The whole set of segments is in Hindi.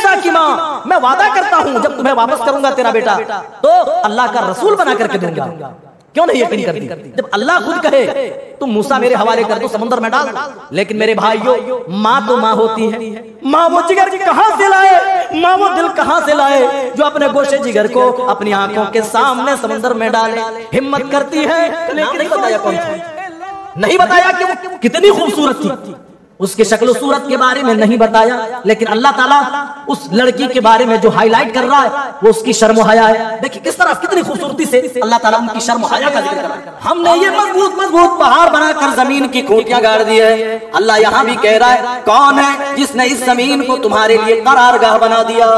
मूसा की माँ, मैं वादा करता हूँ जब तुम्हें वापस करूंगा तेरा बेटा तो अल्लाह का रसूल बना करके दूंगा। क्यों नहीं यकीन करती? जब अल्लाह खुद कहे तुम मूसा मेरे हवाले कर दो, समुद्र में डाल। लेकिन मेरे भाइयों, माँ तो माँ होती है। माँ वो जिगर कहाँ से लाए, माँ वो दिल कहाँ से लाए जो अपने गोशे जिगर को अपनी आंखों के सामने समुद्र में डाले। हिम्मत करती है, लेकिन नहीं बताया कौन थी, नहीं बताया कि वो कितनी खूबसूरत थी, उसके शक्ल सूरत के बारे में नहीं बताया। लेकिन अल्लाह ताला उस लड़की के बारे में जो हाईलाइट कर रहा है वो उसकी शर्म हया है। देखिए किस तरह कितनी खूबसूरती से अल्लाह ताला उनकी शर्म हया का जिक्र कर रहा है। हमने ये मजबूत मजबूत पहाड़ बनाकर जमीन की खूंटियां गाड़ दी है। अल्लाह यहाँ भी कह रहा है कौन है जिसने इस जमीन को तुम्हारे लिए करारगाह बना दिया।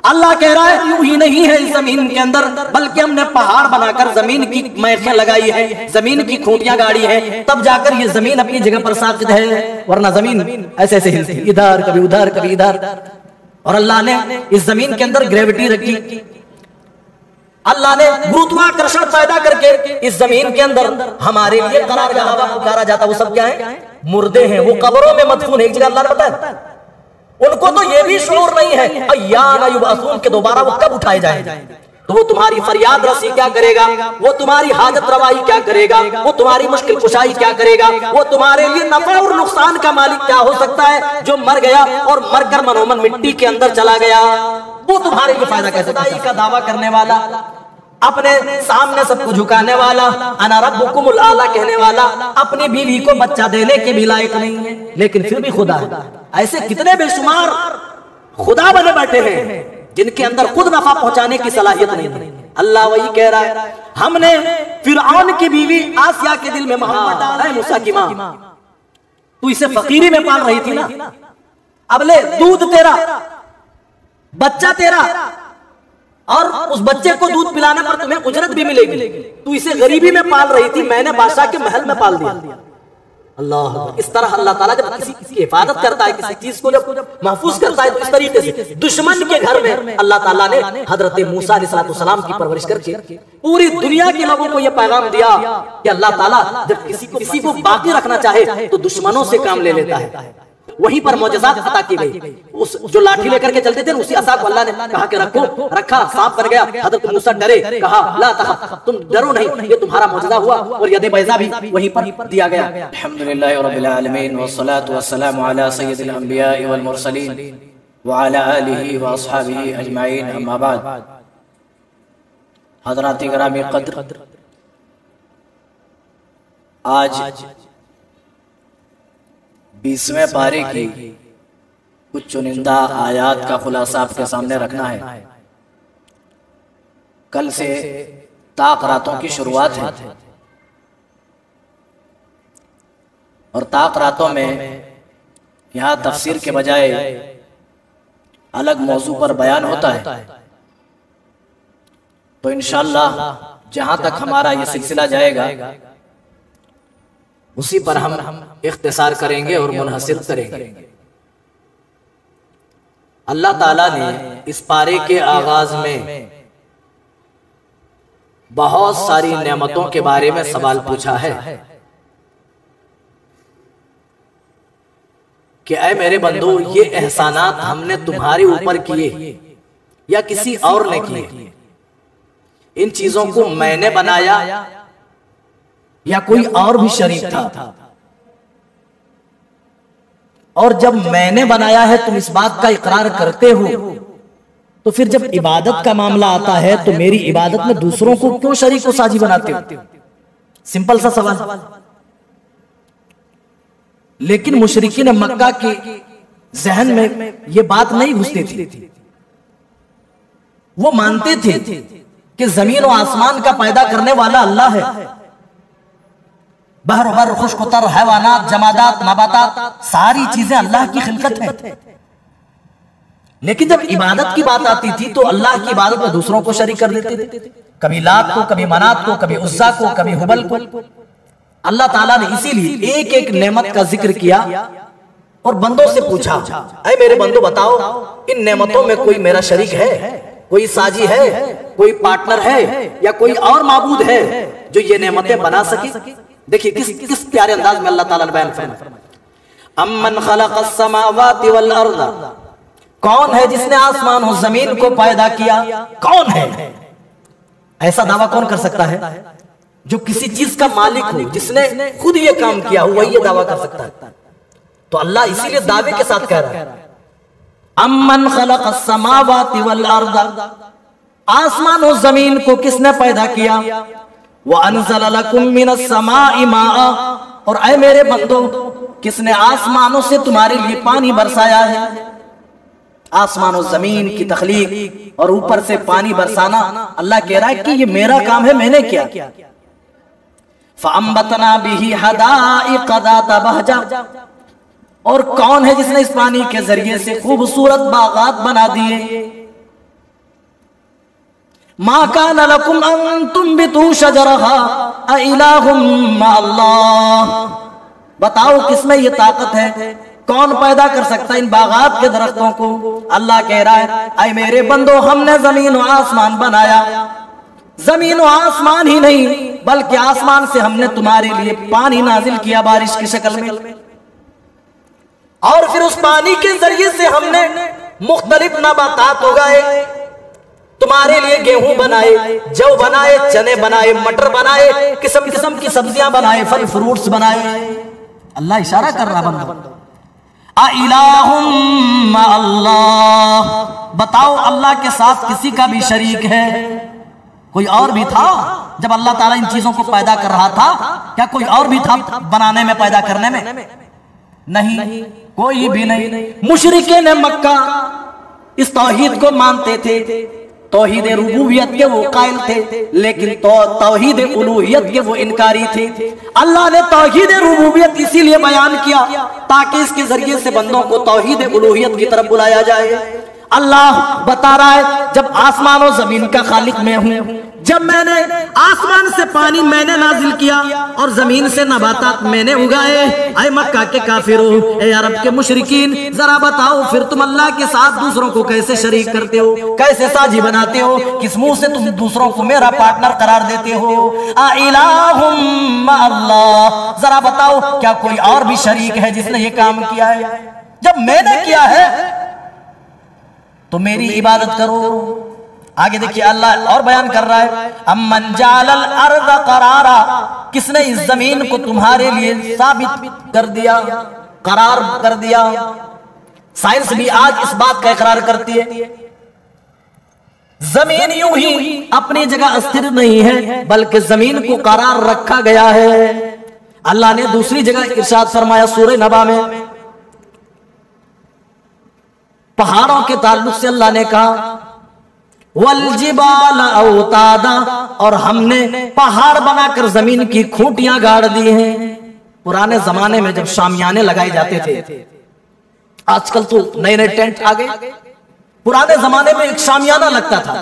अल्लाह कह रहा है यूं ही नहीं है इस जमीन के अंदर, बल्कि हमने पहाड़ बनाकर जमीन की मैखें लगाई है, जमीन की खूंटियां गाड़ी है, तब जाकर ये जमीन अपनी जगह पर साकित है। वरना जमीन ऐसे ऐसे हिलती, इधर कभी उधर कभी इधर। और अल्लाह ने इस जमीन के अंदर ग्रेविटी रखी, अल्लाह ने गुरुत्वाकर्षण पैदा करके इस जमीन के अंदर हमारे लिए करारगाह पुकारा जाता। वो सब क्या है? मुर्दे हैं, वो कब्रों में मदफून है। एक जगह अल्लाह ने बताया उनको तो ये भी शऊर नहीं है अय्यान युबअसून के दोबारा वो कब उठाए जाएंगे। तो वो तुम्हारी फरियाद रसी क्या करेगा, वो तुम्हारी हाजत रवाई क्या करेगा, वो तुम्हारी मुश्किल कुशाई क्या करेगा, वो तुम्हारे लिए नफा और नुकसान का मालिक क्या हो सकता है जो मर गया और मरकर मनोमन मिट्टी के अंदर चला गया, वो तुम्हारे लिए फायदा कैसे का दावा करने वाला, अपने सामने सबको झुकाने वाला, अना रब्बुकुमुल आला कहने वाला, अपनी बीवी को बच्चा देने के भी लायक नहीं है, लेकिन फिर भी खुदा है। ऐसे कितने बेशुमार खुदा बने बैठे हैं जिनके अंदर खुद नफा पहुंचाने की सलाहियत नहीं है। अल्लाह वही कह रहा है हमने फिरऔन की बीवी आसिया के दिल में मोहब्बत डाला है। मूसा की माँ, तू इसे फकीरी में पाल रही थी ना, अब ले दूध तेरा, बच्चा तेरा, और उस बच्चे को दूध पिलाने पर तुम्हें उजरत भी मिलेगी। तू इसे गरीबी में पाल रही थी, मैंने बादशाह के महल में पाल दिया। अल्लाह, इस तरह अल्लाह ताला जब किसी की हिफाजत करता है, किसी चीज को जब महफूज करता है, तो इस तरीके से दुश्मन के घर में अल्लाह ताला ने हजरत मूसा अलैहिस्सलाम की परवरिश करके पूरी दुनिया के लोगों को यह पैगाम दिया कि अल्लाह ताला जब किसी को बाकी रखना चाहे तो दुश्मनों से काम ले लेता है। वहीं पर मौजज़ात अता की गई। उस जो लाठी लेकर के चलते थे उसी असा को अल्लाह ने कहा कि रखो, रखा, सांप बन गया। हजरत मूसा डरे, कहा ला तखफ, तुम डरो नहीं, ये तुम्हारा मौजज़ा हुआ। और यदे बैज़ा भी वहीं पर दिया गया। अल्हम्दुलिल्लाहि रब्बिल आलमीन वस्सलातु वस्सलामु अला सय्यिदिल अंबिया वल मुरसलीन व अला आलिहि व अस्हाबिहि अजमाइन, अम्मा बाद। हज़रात गिरामी क़द्र, आज 20वें पारे की कुछ चुनिंदा आयात का खुलासा आपके सामने रखना है। कल से ताक रातों की शुरुआत है और ताक रातों में यहाँ तफसीर के बजाय अलग मौजू पर बयान होता है। तो इंशाअल्लाह जहां तक हमारा ये सिलसिला जाएगा उसी पर हम इख्तिसार करेंगे और मुनहसिर करेंगे। अल्लाह ताला ने इस पारे के आगाज में बहुत सारी नेमतों के बारे में सवाल पूछा है कि ऐ मेरे बंदो, ये एहसानात हमने तुम्हारे ऊपर किए या किसी और ने किए? इन चीजों को मैंने बनाया या कोई और भी शरीक था? और जब मैंने बनाया है तुम इस बात का इकरार करते हो, तो फिर जब इबादत का मामला आता है तो मेरी इबादत में दूसरों को क्यों शरीक व साझी बनाते हो? सिंपल सा सवाल। लेकिन मुशरिकीन मक्का के जहन में यह बात नहीं घुसती थी। वो मानते थे कि जमीन और आसमान का पैदा करने वाला अल्लाह है। बहर बर खुश्क तर हैवानात जमादात नबातात सारी चीजें अल्लाह की खिलकत है। लेकिन जब इबादत की बात आती थी तो अल्लाह की इबादत में दूसरों को शरीक कर देते थे, कभी लात को, कभी मनात को, कभी उज्जा को, कभी हुबल को। अल्लाह ताला ने इसीलिए एक एक नेमत का जिक्र किया और बंदों से पूछा, ऐ मेरे बंदो बताओ, इन नेमतों में कोई मेरा शरीक है, कोई साजी है, कोई पार्टनर है या कोई और माबूद है जो ये नेमतें बना सके? देखिए किस प्यारे अंदाज में अल्लाह ताला ने बयान फरमाया, अम्मन खलक़स समावाति वल अर्ज़ कौन है जिसने आसमान और जमीन को पैदा किया? कौन है? ऐसा दावा कौन कर सकता है? जो किसी चीज का मालिक हो, जिसने खुद ये काम किया हो, वही ये दावा कर सकता है। तो अल्लाह इसीलिए दावे के साथ कह रहा है, अम्मन खलक़स समावाति वल अर्द, आसमान और जमीन को किसने पैदा किया? व अनज़ल लकुम मिनस समाई माआ, और ऐ मेरे बंदो, किसने आसमानों से तुम्हारे लिए पानी बरसाया है? आसमान और जमीन की तख्लीक और ऊपर से पानी बरसाना, अल्लाह कह रहा है कि ये मेरा काम है, मैंने किया। फ़अंबतना बिही हदाइक़ ज़ात बहजा, और कौन है जिसने इस पानी के जरिए से खूबसूरत बागात बना दिए? मा कान लकुम अन तुंबितू शजरहा अइलाहुम मअल्लाह, बताओ किसमें ये ताकत है? कौन पैदा कर सकता है इन बागात के दरख्तों को? अल्लाह कह रहा है, ऐ मेरे बंदो, हमने जमीन और आसमान बनाया। जमीन और आसमान ही नहीं, बल्कि आसमान से हमने तुम्हारे लिए पानी नाजिल किया बारिश की शक्ल में, और फिर उस पानी के जरिए से हमने मुख्तलिफ नबातात उगाए, तुम्हारे लिए गेहूं बनाए, जौ बनाए, चने बनाए, मटर बनाए, किस्म किस्म की सब्जियां बनाए, फल फ्रूट्स बनाए। अल्लाह इशारा कर रहा बंदा, अइलाहुम मअल्लाह, बताओ अल्लाह के साथ किसी का भी शरीक है? कोई और भी था जब अल्लाह ताला इन चीजों को पैदा कर रहा था? क्या कोई और भी था बनाने में, पैदा करने में? नहीं, कोई भी नहीं। मुशरिकीन मक्का इस तौहीद को मानते थे, तौहीद रुबूबियत के वो कायल थे, लेकिन तौहीद उलूहियत के वो इनकारी थे। अल्लाह ने तौहीद रुबूबियत इसीलिए बयान किया ताकि इसके जरिए से बंदों को तौहीद उलूहियत की तरफ बुलाया जाए। अल्लाह बता रहा है, जब आसमान और जमीन का खालिक मैं हूं, जब मैंने आसमान से पानी मैंने नाजिल किया और जमीन से नबातात मैंने उगाए। ऐ मक्का के काफिरों, ऐ अरब के मुशरिकीन, जरा बताओ फिर तुम अल्लाह के साथ दूसरों को कैसे शरीक करते हो, कैसे साझी बनाते हो? किस मुंह से तुम दूसरों को मेरा पार्टनर करार देते हो? इलाहुम मअल्लाह, जरा बताओ क्या कोई और भी शरीक है जिसने ये काम किया है? जब मैंने किया है तो मेरी इबादत करो। आगे देखिए अल्लाह और बयान कर रहा है, अम्मन जालल अर्द करारा, किसने इस जमीन को तुम्हारे लिए साबित कर दिया, करार कर दिया। साइंस भी आज इस बात का इकरार करती है, जमीन यूं ही अपनी जगह अस्थिर नहीं है, बल्कि जमीन को करार रखा गया है। अल्लाह ने दूसरी जगह इरशाद फरमाया सूरह नबा में, पहाड़ों के ताल्लुक से अल्लाह ने कहा, वल जिबाल औतादा, और हमने पहाड़ बनाकर जमीन की खूंटियां गाड़ दी हैं। पुराने जमाने में जब शामियाने लगाए जाते थे, आजकल तो नए नए टेंट आ गए, पुराने जमाने में एक शामियाना लगता था,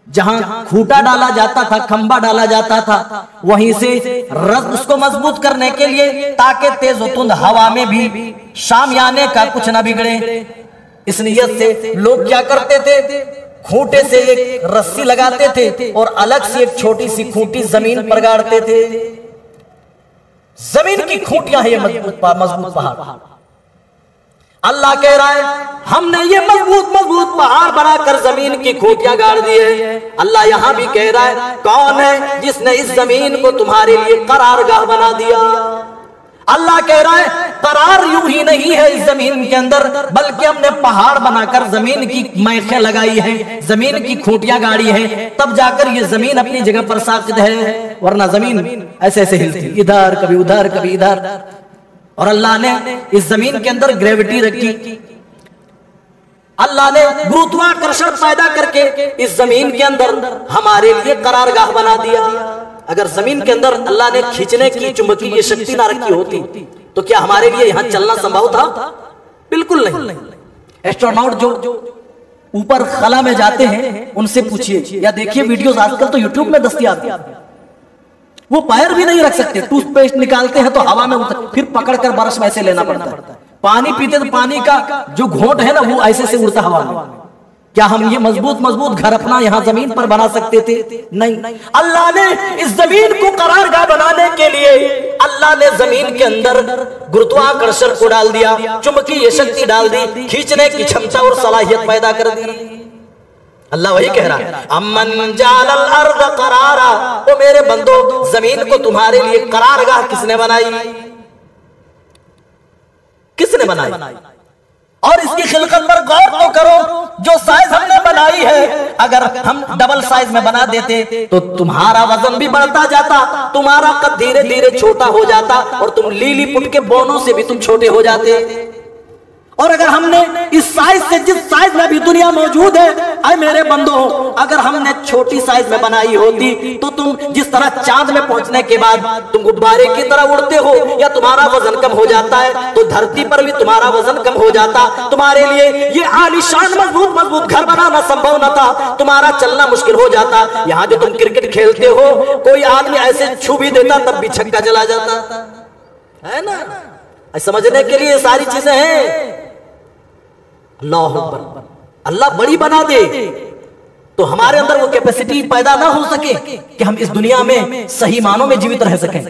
जहां खूंटा डाला जाता था, खंबा डाला जाता था, वहीं से उसको मजबूत करने के लिए, ताकि तेज और तुंद हवा में भी शामियाने का कुछ ना बिगड़े। इस नियत से लोग क्या करते थे, खूंटे से एक रस्सी लगाते थे और अलग से एक छोटी सी खूंटी जमीन पर गाड़ते थे। जमीन की खूंटियां है ये मजबूत पहाड़। अल्लाह कह रहा है, हमने ये मजबूत पहाड़ बनाकर जमीन की खूंटियां गाड़ दी है। अल्लाह यहां भी कह रहा है, कौन है जिसने इस जमीन को तुम्हारे लिए करारगाह बना दिया? अल्लाह कह रहा है, करार यूं ही नहीं है इस जमीन के अंदर, बल्कि हमने पहाड़ बनाकर जमीन की मैखें लगाई है, जमीन की खूंटियां गाड़ी है, तब जाकर ये जमीन अपनी जगह पर साकित है, वरना जमीन ऐसे ऐसे हिलती, इधर कभी उधर कभी इधर। और अल्लाह ने इस जमीन के अंदर ग्रेविटी रखी, अल्लाह ने गुरुत्वाकर्षण पैदा करके इस जमीन के अंदर हमारे लिए करारगाह बना दिया। अगर जमीन के अंदर अल्लाह ने खींचने की चुंबकीय शक्ति ना रखी होती तो क्या हमारे लिए यहां चलना संभव था? बिल्कुल नहीं। एस्ट्रोनॉट जो ऊपर खला में जाते हैं उनसे पूछिए या देखिए वीडियोस, आजकल तो यूट्यूब में दस्तयाब है, वो पैर भी नहीं रख सकते, टूथपेस्ट निकालते हैं तो हवा में उतर, फिर पकड़कर ब्रश में ऐसे लेना पड़ता है। पानी पीते तो पानी का जो घोंट है ना वो ऐसे से उड़ता हवा में। क्या हम ये मजबूत मजबूत घर अपना यहाँ जमीन पर बना सकते थे? नहीं। अल्लाह ने इस जमीन को करारगाह बनाने के लिए अल्लाह ने जमीन के अंदर गुरुत्वाकर्षण को डाल दिया, चुंबकीय शक्ति डाल दी, खींचने की क्षमता और सलाहियत पैदा कर दी। अल्लाह वही कह रहा है, अम्मन जालल अर्द करारा, ओ मेरे बंदो जमीन को तुम्हारे लिए करारगाह किसने बनाई? किसने बनाई? और इसकी खिलकत पर गौर तो करो, जो साइज हमने बनाई है अगर हम डबल साइज में बना देते तो तुम्हारा वजन भी बढ़ता जाता, तुम्हारा कद धीरे धीरे छोटा हो जाता और तुम लीलीपुट के बोनों से भी तुम छोटे हो जाते। और अगर हमने इस साइज से, जिस साइज में भी दुनिया मौजूद है, अरे मेरे बंदो, अगर हमने छोटी साइज में बनाई होती तो तुम जिस तरह चांद में पहुंचने के बाद तुम गुब्बारे की तरह उड़ते हो या तुम्हारा वजन कम हो जाता है, तो धरती पर भी तुम्हारा वजन कम हो जाता। तुम्हारे लिए ये आलीशान मजबूत मजबूत घर बनाना संभव न था, तुम्हारा चलना मुश्किल हो जाता। यहाँ जो तुम क्रिकेट खेलते हो, कोई आदमी ऐसे छू भी देता तब भी छक्का चला जाता है ना। समझने के लिए सारी चीजें हैं। अल्लाह अकबर। अल्लाह बड़ी बना दे तो हमारे अंदर वो कैपेसिटी पैदा ना हो सके कि हम इस दुनिया में सही मानों में जीवित रह सकें।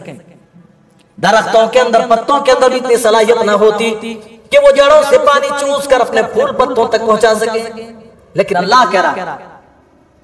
दरख्तों के अंदर, पत्तों के अंदर इतनी सलाहियत ना होती कि वो जड़ों से पानी चूस कर अपने फूल पत्तों तक पहुंचा सके। लेकिन अल्लाह कह रहा,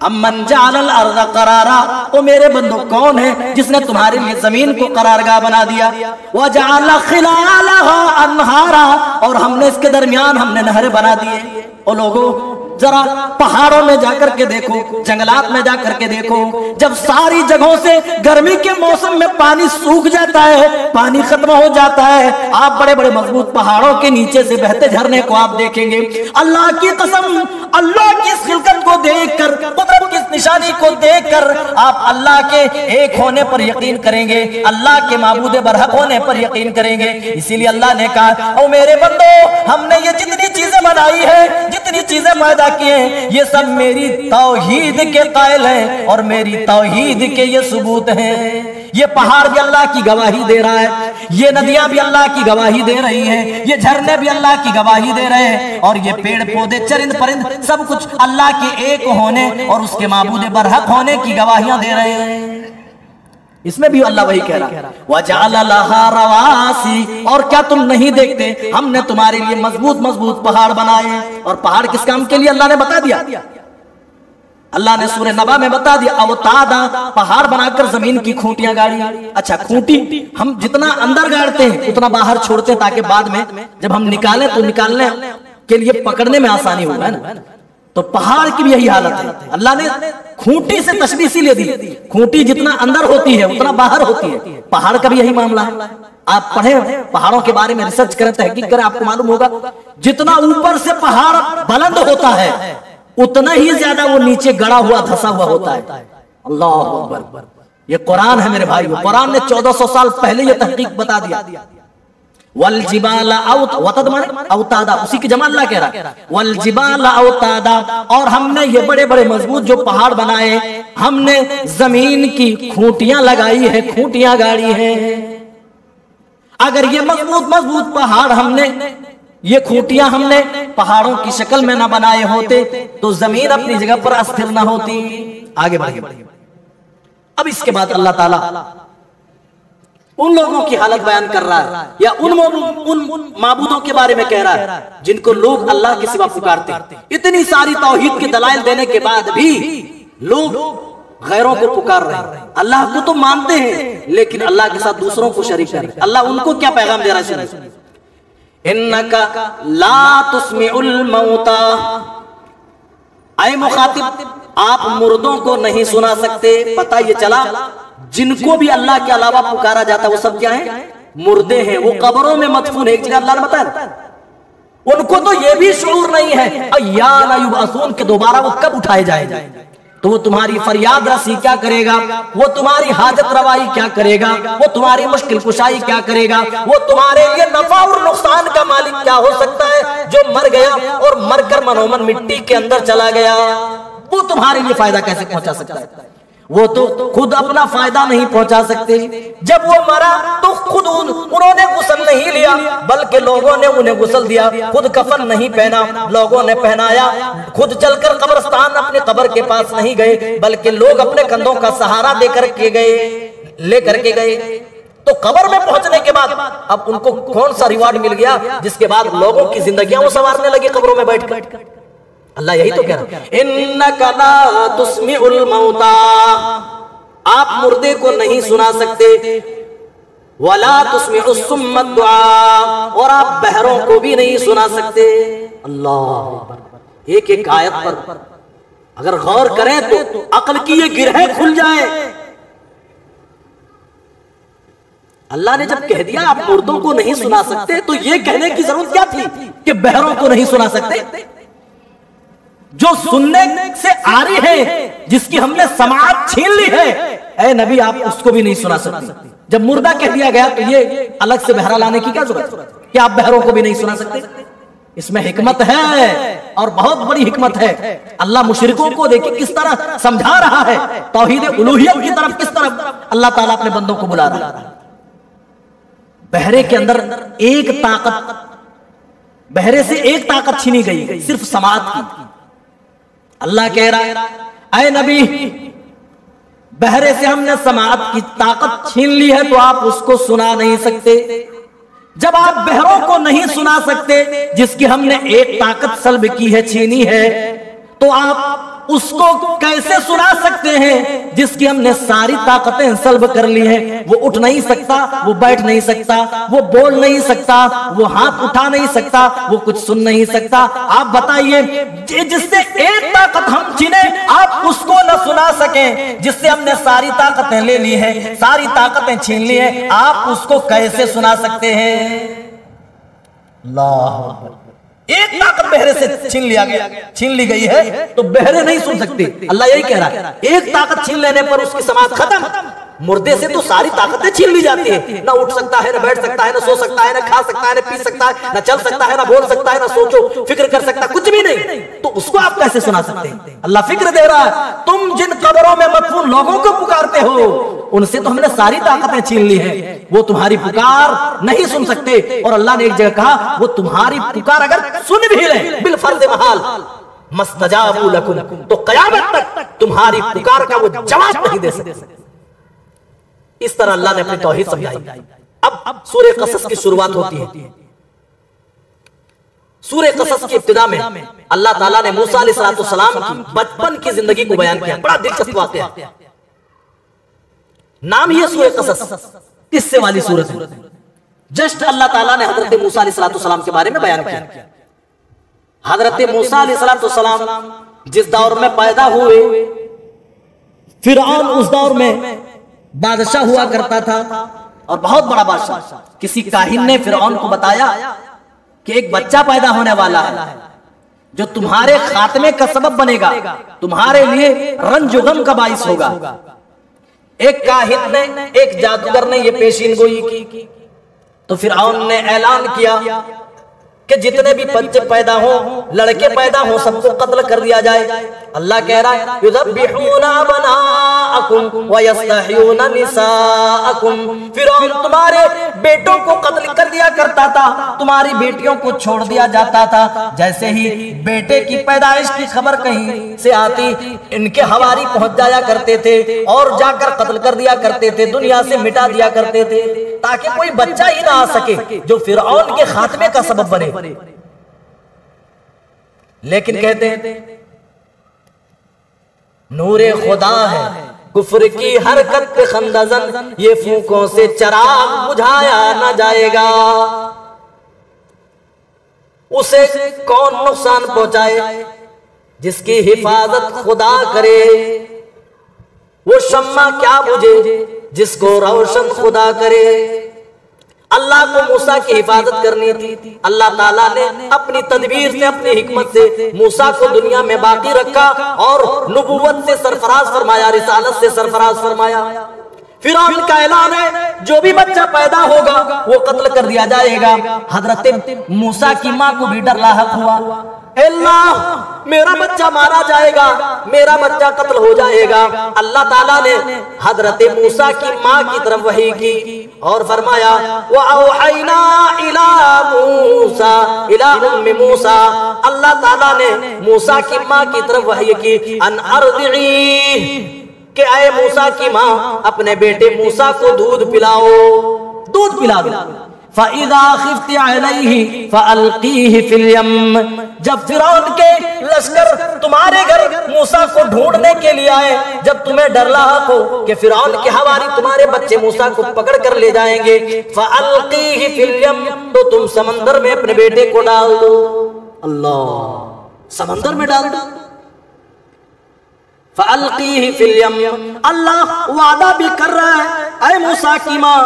अम्मन जालल अर्द करारा, ओ मेरे बंदो कौन है जिसने तुम्हारे लिए जमीन को करारगाह बना दिया? व जअल खिलालहा अनहारा, और हमने इसके दरमियान हमने नहरें बना दिए। ओ लोगों, जरा पहाड़ों में जाकर के देखो, जंगलात में जाकर के देखो, जब सारी जगहों से गर्मी के मौसम में पानी सूख जाता है, पानी खत्म हो जाता है, आप बड़े बड़े मजबूत पहाड़ों के नीचे से बहते झरने को आप देखेंगे। अल्लाह की कसम, अल्लाह की इस खिलकत को देखकर, कुदरत की इस निशानी को देखकर आप अल्लाह के एक होने पर यकीन करेंगे, अल्लाह के माबूद बरहक होने पर यकीन करेंगे। इसीलिए अल्लाह ने कहा, ओ मेरे बंदो, हमने ये जितनी चीजें बनाई है, जितनी चीजें पैदा किए, ये सब मेरी तौहीद के कायल हैं और मेरी तौहीद के ये सबूत हैं। ये पहाड़ भी अल्लाह की गवाही दे रहा है, ये नदियां भी अल्लाह की गवाही दे रही हैं, ये झरने भी अल्लाह की गवाही दे रहे हैं, और ये पेड़ पौधे, चरिंद परिंद, सब कुछ अल्लाह के एक होने और उसके माबूद बरहक होने की गवाहियां दे रहे हैं। इसमें भी अल्लाह वही कह रहा, वजअल लहा रवासी, और क्या तुम नहीं देखते हमने तुम्हारे लिए मजबूत मजबूत पहाड़ बनाए। और पहाड़ किस काम के लिए अल्लाह ने बता दिया? अल्लाह ने सूरह नबा में बता दिया, अवतादा, पहाड़ बनाकर जमीन की खूंटियां गाड़ी। अच्छा, खूंटी हम जितना अंदर गाड़ते हैं उतना बाहर छोड़ते हैं, ताकि बाद में जब हम निकालें तो निकालने के लिए पकड़ने में आसानी होगा ना। तो पहाड़ की भी यही हालत है। अल्लाह ने खूंटी से तशबीह इसीलिए दी, खूंटी जितना अंदर होती है उतना बाहर होती है। पहाड़ का भी यही मामला है। आप पढ़े पहाड़ों के बारे में, रिसर्च करें, तहकीक करें, आपको मालूम होगा जितना ऊपर से पहाड़ बुलंद होता है उतना ही ज्यादा वो नीचे गड़ा हुआ, धसा हुआ होता है। अल्लाह अकबर। ये कुरान है मेरे भाई, कुरान ने 1400 साल पहले ये तहकीक बता दिया। वल जिबाला औतद माने औतादा, उसी की जमा अल्लाह कह रहा है, वल जिबाला औतादा, और हमने ये बड़े बड़े मजबूत जो पहाड़ बनाए, हमने जमीन की खूंटियां लगाई है, खूंटियां गाड़ी है। अगर ये मजबूत मजबूत पहाड़ हमने, ये खूंटियां हमने पहाड़ों की शक्ल में ना बनाए होते तो जमीन अपनी जगह पर अस्थिर ना होती। आगे बढ़िए। अब इसके बाद अल्लाह ताला उन लोगों की हालत बयान कर रहा है, या उन माबूदों के बारे में कह रहा है जिनको लोग अल्लाह के सिवा पुकारते हैं। इतनी सारी तौहीद के दलाइल देने के बाद भी लोग गैरों को पुकार रहे हैं। अल्लाह को तो मानते हैं लेकिन अल्लाह के साथ दूसरों को शरीक कर रहे हैं। अल्लाह उनको क्या पैगाम दे रहा है? इन्नका ला तुस्मिउल मौता, ऐ मुखातिब, आप मुर्दों को नहीं सुना सकते। पता ये चला जिनको भी अल्लाह के अलावा पुकारा जाता वो सब क्या है? मुर्दे हैं, वो कब्रों में मदफून है। एक जगह अल्लाह ने बताया उनको तो ये भी शऊर नहीं है अय्याना युबअसून के दोबारा वो कब उठाए जाएंगे। तो वो तुम्हारी फरियाद रसी क्या करेगा, वो तुम्हारी हाजत रवाई क्या करेगा, वो तुम्हारी मुश्किल कुशाई क्या करेगा, वो तुम्हारे लिए नफा और नुकसान का मालिक क्या हो सकता है? जो मर गया और मरकर मनोमन मिट्टी के अंदर चला गया, वो तुम्हारे लिए फायदा कैसे पहुंचा सकता है? वो तो खुद अपना फायदा नहीं पहुंचा सकते। जब वो मरा तो खुद उन्होंने गुस्ल नहीं लिया, बल्कि लोगों ने उन्हें गुस्ल दिया। खुद कफन नहीं पहना, लोगों ने पहनाया। खुद चलकर कब्रिस्तान अपने कब्र के पास नहीं गए, बल्कि लोग अपने कंधों का सहारा लेकर के गए। तो कब्र में पहुंचने के बाद अब उनको कौन सा रिवार्ड मिल गया, जिसके बाद लोगों की जिंदगियां वो संवारने लगी कब्रों में बैठकर। अल्लाह यही तो कह रहा है, इन्नका ला तुस्मिउल मौता, आप मुर्दे को नहीं सुना सकते, वला तुस्मिउस सुम्मा दुआ, और आप बहरों को भी नहीं सुना सकते। अल्लाह, एक एक आयत पर अगर गौर करें तो अक्ल की ये गिरहें खुल जाए। अल्लाह ने जब कह दिया आप मुर्दों को नहीं सुना सकते, तो ये कहने की जरूरत क्या थी कि बहरों को नहीं सुना सकते? जो सुनने से आ रही है, जिसकी हमने समाअत छीन ली है, ऐ नबी आप उसको भी नहीं सुना सकते। जब मुर्दा कह दिया गया तो ये अलग से बहरा लाने की क्या जरूरत है कि आप बहरों को भी नहीं सुना सकते? इसमें हिकमत है और बहुत बड़ी हिकमत है। अल्लाह मुशरिकों को देखिए किस तरह समझा रहा है, तौहीद उलूहियत की तरफ किस तरफ अल्लाह ताला अपने बंदों को बुला रहा है। बहरे के अंदर एक ताकत, बहरे से एक ताकत छीनी गई, सिर्फ समाअत की। अल्लाह कह रहा है, ऐ नबी, बहरे से हमने समाअत की ताकत छीन ली है, तो आप उसको सुना नहीं सकते। जब आप बहरों को नहीं सुना सकते, जिसकी हमने एक ताकत सल्ब की है, छीनी है, तो आप उसको कैसे सुना सकते हैं जिसकी हमने सारी ताकतें सल्ब कर ली हैं? वो उठ नहीं सकता, वो बैठ नहीं सकता, वो बोल नहीं सकता, वो हाथ उठा नहीं सकता, वो कुछ सुन नहीं सकता। आप बताइए, जिससे एक ताकत हम छीने आप उसको न सुना सकें, जिससे हमने सारी ताकतें ले ली हैं, सारी ताकतें छीन ली हैं, आप उसको कैसे सुना सकते हैं? अल्लाह, एक ताकत बहरे से छीन ली गई है, तो बहरे नहीं सुन सकते। अल्लाह यही कह रहा है, एक ताकत छीन लेने पर उसकी समाअत खत्म। मुर्दे से तो सारी ताकतें छीन ली जाती है, ना उठ सकता है, ना बैठ सकता है, ना सो सकता है, ना खा सकता है, ना पी सकता है, ना चल सकता है, ना बोल सकता है, ना सोचो फिक्र कर सकता, कुछ भी नहीं। तो उसको आप कैसे सुना सकते हैं? अल्लाह फिक्र दे रहा है, तुम जिन कब्रों में मदफून लोगों को पुकारते हो, उनसे तो हमने सारी ताकतें छीन ली है, वो तुम्हारी पुकार नहीं सुन सकते। और अल्लाह ने एक जगह कहा, वो तुम्हारी पुकार अगर सुन भी ले बिल फर्ज महाल मस्तजाबू लकुम, तो कयामत तक तुम्हारी पुकार का वो जवाब नहीं दे सकते। इस तरह अल्लाह ने अपनी तौहीद समझाई। अब सूरह कसस की शुरुआत होती है। सूरह कसस की इब्तिदा में अल्लाह ताला ने मूसा अलैहिस्सलाम की बचपन की जिंदगी को बयान किया। बड़ा दिलचस्प वाक़या, नाम ही सूरह कसस, किस्से वाली सूरत है। जस्ट अल्लाह ताला ने हजरत मूसा अलैहिस्सलाम के बारे में बयान किया। हजरत मूसा अलैहिस्सलाम जिस दौर में पैदा हुए, फिरौन उस दौर में बादशाह हुआ करता था, और बहुत बड़ा बादशाह। किसी काहिन ने फिरौन को बताया कि एक बच्चा पैदा होने वाला है जो तुम्हारे खात्मे का सबब बनेगा, तुम्हारे लिए रंज गम का बाइस होगा। एक काहिन ने, एक जादूगर ने यह पेशीन गोई की, तो फिरौन ने ऐलान किया कि जितने भी बच्चे पैदा हो, लड़के पैदा हो, सबको कत्ल कर दिया जाए। अल्लाह कह रहा है, युज़ब्बिहूना अबनाअकुम व यस्तहयूना निसाअकुम। फिरौन तुम्हारे बेटों को कत्ल कर दिया करता था, तुम्हारी बेटियों को छोड़ दिया जाता था। जैसे ही बेटे की पैदाइश की खबर कहीं से आती, इनके हवारी पहुंच जाया करते थे और जाकर कत्ल कर दिया करते थे, दुनिया से मिटा दिया करते थे, ताकि कोई बच्चा ही ना आ सके जो फिरौन के खात्मे का सबब बने। लेकिन कहते हैं नूरे खुदा है, कुफ्र की हरकत पे खंदजन, ये फूकों से चराग बुझाया न जाएगा। उसे कौन नुकसान पहुंचाए जिसकी हिफाजत खुदा करे। वो शम्मा क्या बुझे जिसको रोशन खुदा करे। अल्लाह को मूसा की हिफाजत करनी थी। अल्लाह ताला ने अपनी तदबीर से, अपनी हिकमत से मूसा को दुनिया में बाकी रखा और नबूवत से सरफराज फरमाया, रिसालत से सरफराज फरमाया। फिरौन का ऐलान है, जो भी बच्चा पैदा होगा वो कत्ल कर दिया जाएगा। हजरत मूसा की माँ को भी डर लाहक हुआ, अल्लाह मेरा बच्चा मारा जाएगा, मेरा बच्चा कत्ल हो जाएगा। अल्लाह ताला ने हजरत मूसा की माँ की तरफ वही की और फरमाया वअौहैना इला मूसा इला उम्मी मूसा, अल्लाह ताला ने मूसा की माँ की तरफ वही की अन अर्दिई, कि आए मूसा की माँ अपने बेटे मूसा को दूध पिलाओ, दूध पिला दो। फ़इज़ा ख़िफ़्ति अलैहि फ़अल्क़ीहि फ़िल यम, जब फिरौन के लश्कर तुम्हारे घर मूसा को ढूंढने के लिए आए, जब तुम्हें डर रहा हो कि फिरौन के हवारी तुम्हारे बच्चे मूसा को पकड़ कर ले जाएंगे, फ़अल्क़ीहि फ़िल यम, तो तुम समंदर में अपने बेटे को डाल दो। अल्लाह, समंदर में डाल दो। फ़अल्क़ीहि फ़िल यम, अल्लाह वादा भी कर रहा है, ऐ मूसा की माँ,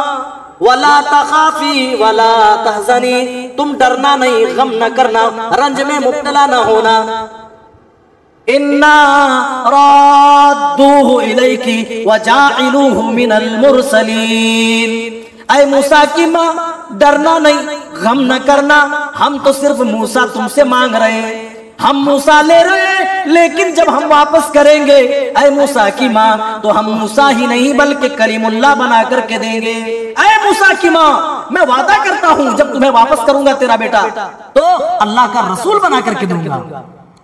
वला तखाफी वला तहज़नी, तुम डरना नहीं, गम न करना, रंज में मुब्तला न होना। इन्ना राद्दूहु इलैकी व जाइलूहु मिनल मुरसलीन, ऐ मूसा की माँ डरना नहीं, गम न करना, हम तो सिर्फ मूसा तुमसे मांग रहे हैं, हम मूसा ले रहे हैं, लेकिन जब हम वापस करेंगे ऐ मूसा की माँ, तो हम मूसा ही नहीं बल्कि कलीमुल्लाह बना करके देंगे। ऐ मूसा की माँ, मैं वादा करता हूँ जब तुम्हें वापस करूंगा तेरा बेटा, तो अल्लाह का रसूल बना करके दूंगा।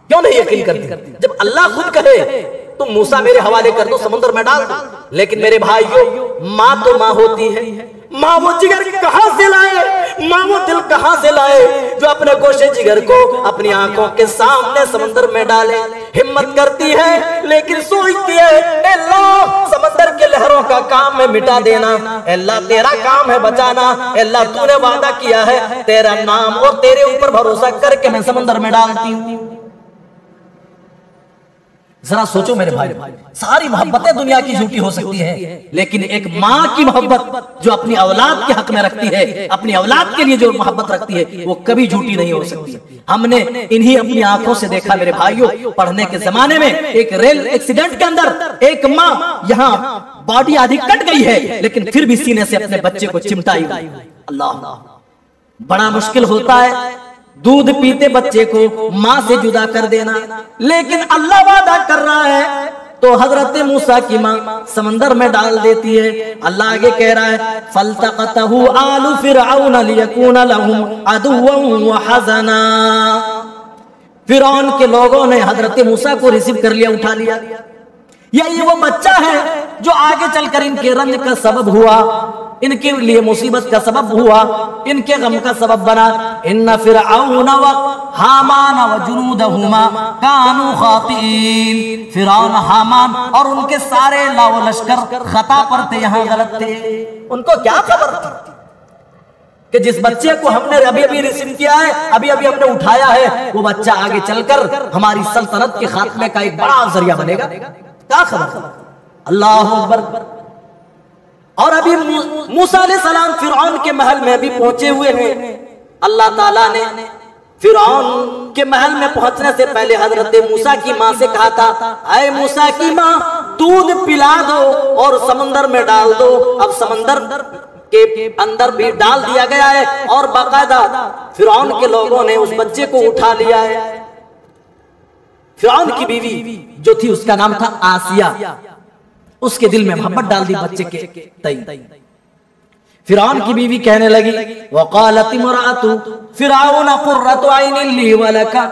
क्यों नहीं यकीन करती? जब अल्लाह खुद कहे तुम मूसा मेरे हवाले कर दो, समुद्र में डाल दो। लेकिन मेरे भाइयों, माँ तो माँ होती है, माँ वो जिगर कहां से लाए, माँ वो दिल कहां से लाए जो अपने गोशे जिगर को अपनी आंखों के सामने समुद्र में डाले। हिम्मत करती है लेकिन सोचती है अल्लाह समंदर के लहरों का काम है मिटा देना, अल्लाह तेरा काम है बचाना, अल्लाह तूने वादा किया है, तेरा नाम और तेरे ऊपर भरोसा करके मैं समंदर में डालती हूँ। जरा सोचो मेरे भाई, सारी मोहब्बतें दुनिया की झूठी हो सकती हैं, लेकिन एक माँ की मोहब्बत जो अपनी औलाद के हक में रखती है, अपनी औलाद के लिए जो मोहब्बत रखती है, वो कभी झूठी नहीं हो सकती। हमने इन्हीं अपनी आंखों से देखा मेरे भाइयों, पढ़ने के जमाने में एक रेल एक्सीडेंट के अंदर एक माँ, यहाँ बॉडी आधी कट गई है लेकिन फिर भी सीने से अपने बच्चे को चिमटाई। अल्लाह, बड़ा मुश्किल होता है दूध पीते बच्चे को माँ से जुदा कर देना, लेकिन अल्लाह वादा कर रहा है तो हजरत मूसा की माँ समंदर में डाल देती है। अल्लाह आगे कह रहा है फल्तक़तहु आलु फिरऔन लियकून लहुम अदुव्वन व हज़ना, फिरौन के लोगों ने हजरत मूसा को रिसीव कर लिया, उठा लिया। यही वो बच्चा है जो आगे चलकर इनके रंज का सबब हुआ, इनके लिए मुसीबत का सबब हुआ, इनके गम का सबब बना। इन्ना फिरऔन व हामान व जुनूदहुमा कानू खातीन, फिरौन, हामान और उनके सारे लाओ लश्कर खता पर थे, यहाँ गलत थे। उनको क्या खबर थी कि जिस बच्चे को हमने अभी अभी रिसीव किया है, अभी अभी हमने उठाया है, वो बच्चा आगे चलकर हमारी सल्तनत के खात्मे का एक बड़ा जरिया बनेगा। क्या खबर? अल्लाह अकबर। और अभी मूसा अलैहिस्सलाम फिरौन के महल में भी पहुंचे हुए हैं। अल्लाह ताला ने फिरौन के महल में पहुंचने से पहले हजरत मूसा की माँ से कहा था, ऐ मूसा की माँ दूध पिला दो और समंदर में डाल दो। अब समंदर के अंदर भी डाल दिया गया है और बाकायदा फिरौन के लोगों ने उस बच्चे को उठा लिया है। फिरौन की बीवी जो थी उसका नाम था आसिया, उसके दिल में मोहब्बत डाल दी बच्चे के तई। फिरौन की बीवी कहने लगी वक़ालत इमराअतु फिरऔन क़ुर्रतु ऐनिन ली व लका,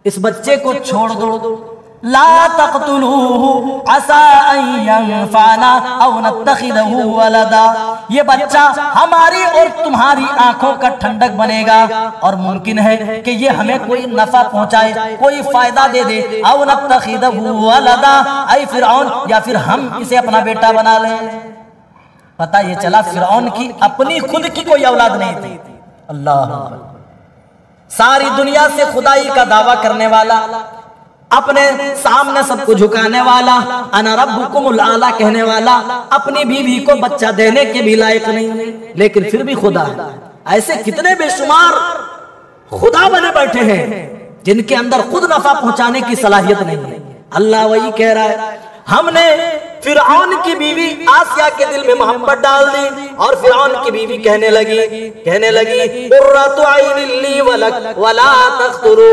इस बच्चे को छोड़ दो, ला तक़तुलूहु असा अन यंफ़अना औ नत्तख़िज़हु वलदा, ये बच्चा हमारी और तुम्हारी आंखों का ठंडक बनेगा और मुमकिन है कि ये हमें कोई नफा पहुंचाए, कोई फायदा दे दे। औ नत्तख़िज़हु वलदा, ऐ फिरऔन, या फिर हम इसे अपना बेटा बना लें। पता ये चला फिरऔन की अपनी खुद की कोई औलाद नहीं थी। अल्लाह, सारी दुनिया से खुदाई का दावा करने वाला, अपने सामने सबको झुकाने वाला, अना रब्बुकुमुल आला कहने वाला, अपनी बीवी को बच्चा देने के भी लायक नहीं, लेकिन फिर भी खुदा है। ऐसे कितने बेशुमार खुदा बने बैठे हैं जिनके अंदर खुद नफा पहुंचाने की सलाहियत नहीं है। अल्लाह वही कह रहा है, हमने फिरौन की बीवी आसिया के दिल में मोहब्बत डाल दी और फिरौन की बीवी कहने लगी कुर्रतु ऐनिन ली वलक वला तख्तुलू,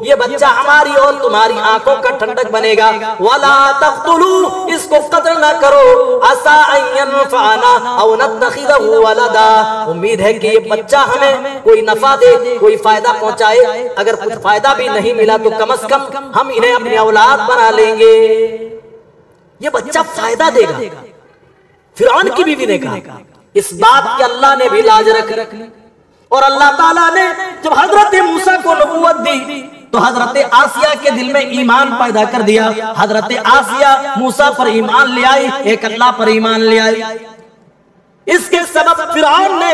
ये बच्चा हमारी और तुम्हारी आंखों का ठंडक बनेगा, वला तख्तुलू, इसको कत्ल ना करो, असा अन यनफअना औ नत्तखिदहु वलदा, उम्मीद है कि ये बच्चा हमें कोई नफा दे, कोई फायदा पहुंचाए, अगर कुछ फायदा भी नहीं मिला तो कम से कम हम इन्हें अपनी औलाद बना लेंगे, ये बच्चा फायदा देगा। फिरौन की बीवी ने कहा। इस बात की अल्लाह ने भी लाज रख ली और अल्लाह ताला ने जब हजरत मूसा को नबूवत दी तो हजरत आसिया के दिल में ईमान पैदा कर दिया। हजरत आसिया मूसा पर ईमान ले आई, एक अल्लाह पर ईमान ले आई। इसके सबब फिरौन ने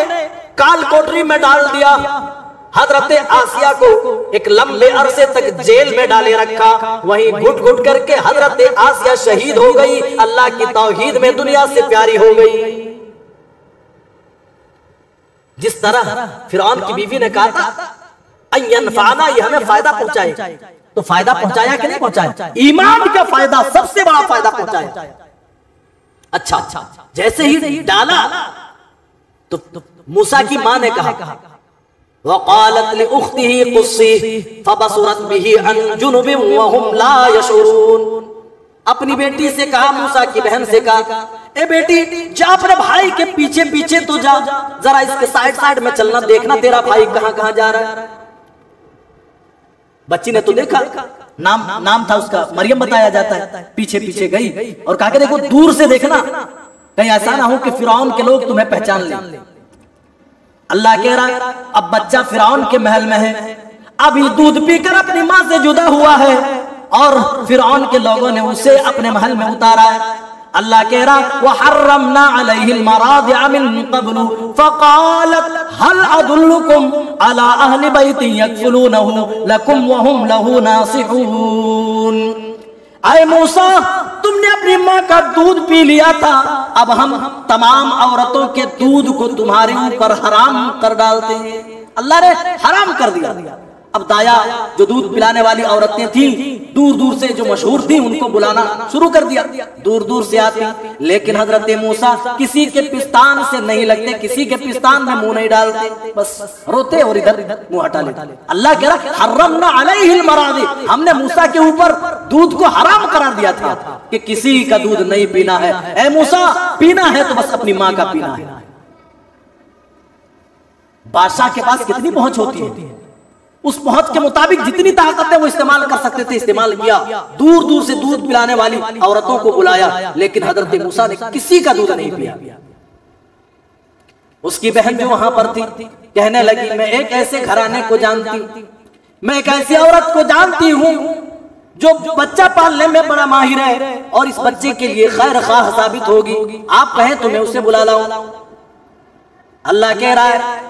काल कोठरी में डाल दिया, हजरत आसिया को एक लंबे अरसे तक जेल में डाले रखा, वहीं घुट घुट करके हजरत आसिया शहीद हो गई, अल्लाह की तौहीद में दुनिया से प्यारी हो गई। जिस तरह फिरौन की बीवी ने कहा था अयनफाना, ये हमें फायदा पहुंचाए, तो फायदा पहुंचाया कि नहीं पहुंचाया? ईमान का फायदा, सबसे बड़ा फायदा पहुंचाया। अच्छा, जैसे ही डाला तो मूसा की मां ने कहा वक़ालत लिउख्तिही क़ुस्सी फ़बसरत बिही अन जुनुबिन वहुम ला यशऊरून, अपनी बेटी से कहा, मूसा की बहन से कहा, ए बेटी जा अपने भाई के पीछे पीछे तो जा, जरा इसके साइड साइड में चलना, देखना तेरा भाई कहां कहां जा रहा है। बच्ची ने तो देखा, नाम था उसका मरियम बताया जाता है, पीछे पीछे गई और कहा कि देखो दूर से देखना, कहीं ऐसा ना हो कि फिरौन के लोग तुम्हें पहचान लें। अल्लाह कह रहा अब बच्चा फिरौन के महल में है, अभी दूध पीकर अपनी मां से जुदा हुआ है और फिरौन के लोगों ने उसे अपने महल में उतारा है। अल्लाह कह रहा वहर्रमना अलैहिल मरादिअ मिन क़ब्लु फ़क़ालत हल अदुल्लुकुम अला अहलि बैतिन यकफुलूनहु लकुम वहुम लहू नासिहून। आए मूसा, तुमने अपनी माँ का दूध पी लिया था, अब हम तमाम औरतों के दूध को तुम्हारे ऊपर हराम कर डालते हैं। अल्लाह ने हराम कर दिया। अब दाया जो दूध पिलाने वाली औरतें थी, दूर दूर से जो मशहूर थी, उनको बुलाना शुरू कर दिया, दूर दूर से आती, लेकिन हजरत मूसा किसी के पिस्तान से नहीं लगते, किसी के पिस्तान में मुंह नहीं डालते, बस रोते और इधर मुंह हटा लेते। अल्लाह कह रहा हर्रमना अलैहिल मरादी, हमने मूसा के ऊपर दूध को हराम करार दिया था कि किसी का दूध नहीं पीना है। ए मूसा, पीना है तो बस अपनी माँ का पीना है। बादशाह के पास कितनी पहुंच होती है, उस पहुंच के मुताबिक जितनी ताकत है वो इस्तेमाल कर सकते थे, इस्तेमाल किया। दूर दूर से दूध पिलाने वाली औरतों को बुलाया, लेकिन हजरत मूसा ने किसी का दूध नहीं पिया। उसकी बहन जो वहां पर थी कहने लगी मैं एक ऐसे घराने को जानती, मैं एक ऐसी औरत को जानती हूं जो बच्चा पालने में बड़ा माहिर है और इस बच्चे के लिए खैर खाह साबित होगी, आप कहें तो मैं उसे बुला लाऊं। अल्लाह कह रहा है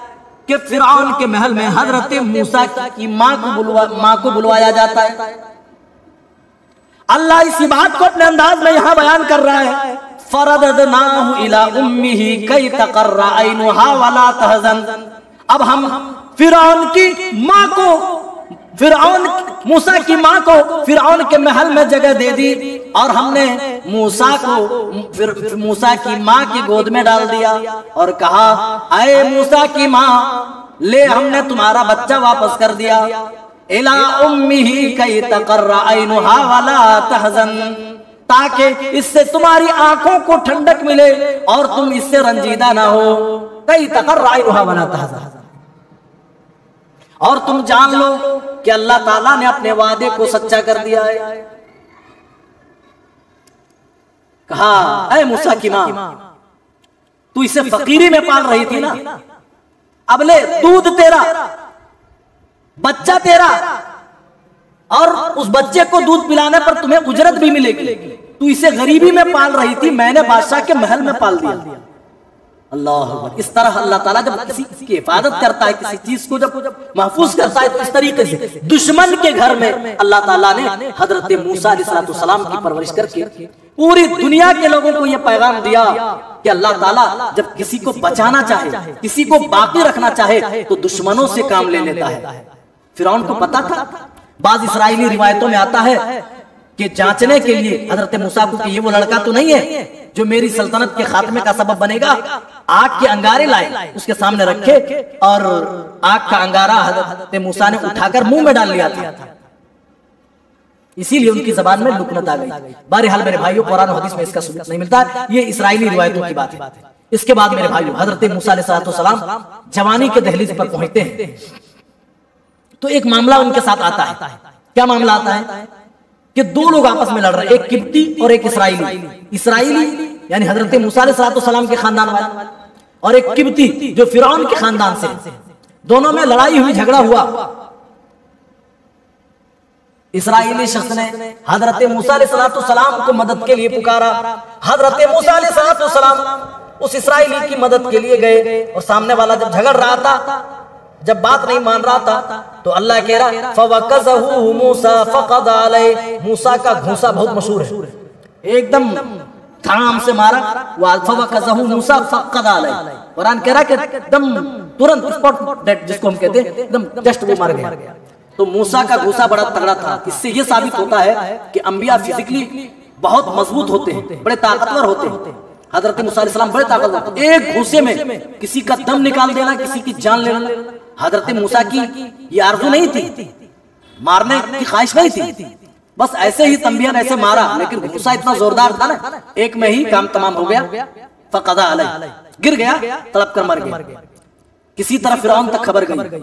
कि फिरौन के महल में हजरत मूसा की मां को बुलवाया जाता है। अल्लाह इसी बात को अपने अंदाज में यहां बयान कर रहा है, फरददनाहु इला उम्मिही कई तकर्रा ऐनुहा वला तहज़न। अब हम फिरौन की मां को, फिरौन मूसा की मां को फिरौन के महल में जगह दे दी और हमने मूसा को मूसा की मां की गोद में डाल दिया और कहा आए मूसा की मां, ले हमने तुम्हारा बच्चा वापस कर दिया। इला उम्मिही कई तकर्रा ऐनुहा वला तहज़न, ताकि इससे तुम्हारी आंखों को ठंडक मिले और तुम इससे रंजीदा ना हो। कई तकर्रा ऐनुहा वला तहज़न, और तुम जान लो कि अल्लाह ताला ने अपने वादे को सच्चा कर दिया है। कहा ऐ मूसा की मां, तू इसे फकीरी में पाल रही थी ना, अब ले दूध तेरा, बच्चा तेरा, और उस बच्चे को दूध पिलाने पर तुम्हें उजरत भी मिलेगी। तू इसे गरीबी में पाल रही थी, मैंने बादशाह के महल में पाल दिया। अल्लाह, इस तरह अल्लाह ताला जब किसी की हिफाजत करता है, किसी चीज को जब महफूज करता है, तो इस तरीके से दुश्मन के घर में अल्लाह ताला ने हजरत मूसा अलैहिस्सलाम की परवरिश करके पूरी दुनिया के लोगों को यह पैगाम दिया कि अल्लाह ताला जब किसी को बचाना चाहे, किसी को बाकी रखना चाहे, तो दुश्मनों से काम ले लेता है। फिरौन को पता था, बाज़ इस्राएली रिवायतों में आता है कि जांचने के लिए हजरत मूसा को कि ये वो लड़का तो नहीं है जो मेरी सल्तनत के खात्मे का सबब बनेगा। आग के अंगारे लाए, उसके सामने रखे और आग का अंगारा हजरत मूसा ने उठाकर मुंह में डाल लिया था, इसीलिए उनकी जबान में लुकनत आ गई। बहरहाल मेरे भाइयों, कुरान और हदीस में इसका सबूत नहीं मिलता, ये इस्राएली रिवायतों की बात है। इसके बाद मेरे भाइयों, हजरत मूसा अलैहिस्सलाम जवानी के दहलीज पर पहुंचते हैं तो एक मामला उनके साथ आता है। क्या मामला आता है कि दो लोग आपस में लड़ रहे हैं, एक किब्ती और एक इस्राएली। इस्राएली यानी हजरत मूसा अलैहिस्सलाम के खानदान वाले, और एक किब्ती जो फिरौन के खानदान से। दोनों में लड़ाई हुई, झगड़ा हुआ। इस्राएली शख्स ने हजरत मूसा अलैहिस्सलाम को मदद के लिए पुकारा। हजरत मूसा अलैहिस्सलाम उस इस्राएली की मदद के लिए गए, और सामने वाला जब झगड़ रहा था, जब बात नहीं मान रहा था, तो अल्लाह कह रहा फवकज़हु मूसा फक़द अलैहि। मूसा का घूंसा बहुत मशहूर है, एकदम थाम से मारा। फवकज़हु मूसा फक़द अलैहि, कुरान कह रहा कि एकदम तुरंत स्पॉट डेड जिसको हम कहते हैं, एकदम जस्ट वो मर गया। तो मूसा का घूंसा बड़ा तगड़ा था। इससे ये साबित होता है कि अंबिया फिजिकली बहुत मजबूत होते हैं, बड़े ताकतवर होते हैं। हजरत मूसा अलैहिस्सलाम बड़े ताकतवर, एक घूंसे में किसी का दम निकाल देना, किसी की जान लेना। हजरत मूसा की ये आरज़ू नहीं थी, मारने की ख्वाहिश नहीं थी, बस ऐसे ही तंबिया ने ऐसे मारा, लेकिन घूंसा इतना जोरदार था ना, एक में ही काम तमाम हो गया। फक़द अलैहि, गिर गया, तड़प कर मर गया। किसी तरह फिरौन तक खबर गई।